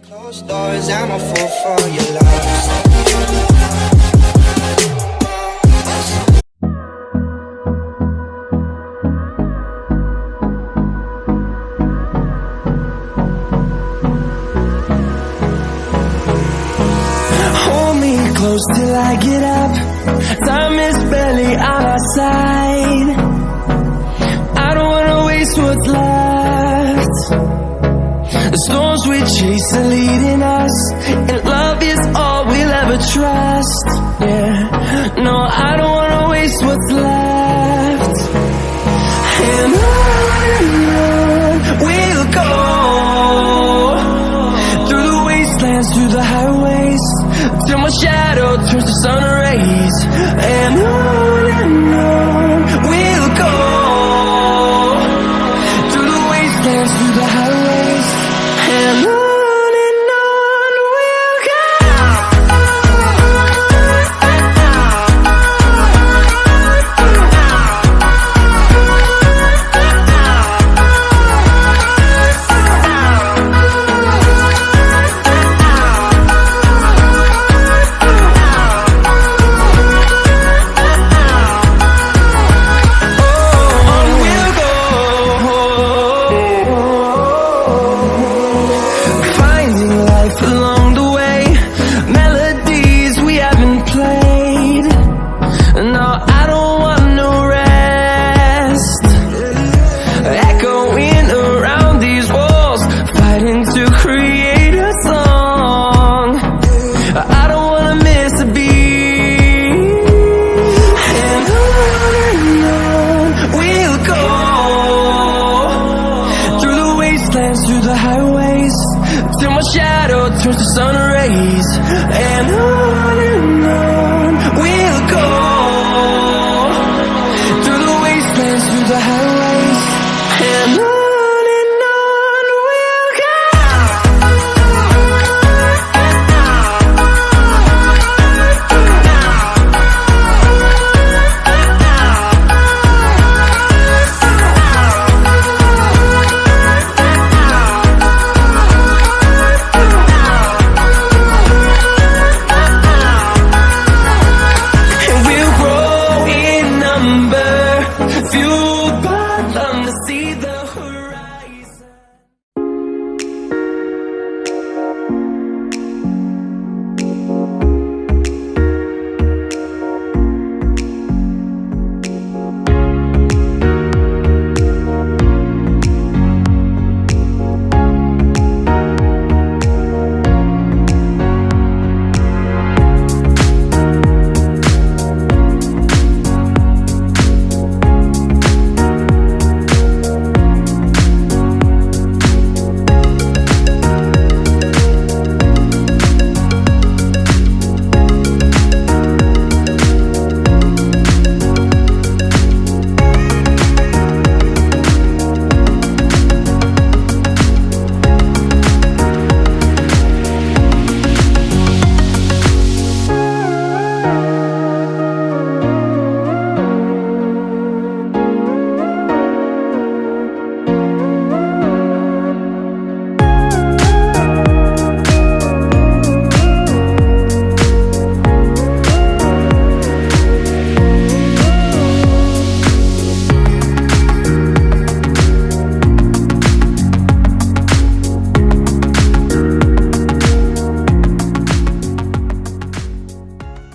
Closed doors, I'm a fool for your love. Hold me close till I get up. Time is barely on our side. I don't wanna waste what's left. The storms we chase are leading us, and love is all we'll ever trust. Yeah, no, I don't wanna waste what's left. And on we'll go, through the wastelands, through the highways, till my shadow turns to sun rays. And on we'll go, through the wastelands, through the highways, and on we'll go. Along the way, melodies we haven't played. No, I don't want no rest. Echoing around these walls, fighting to create a song. I don't wanna miss a beat. And on we'll go, through the wastelands, through the highways, till my shadow turns to sun rays. And on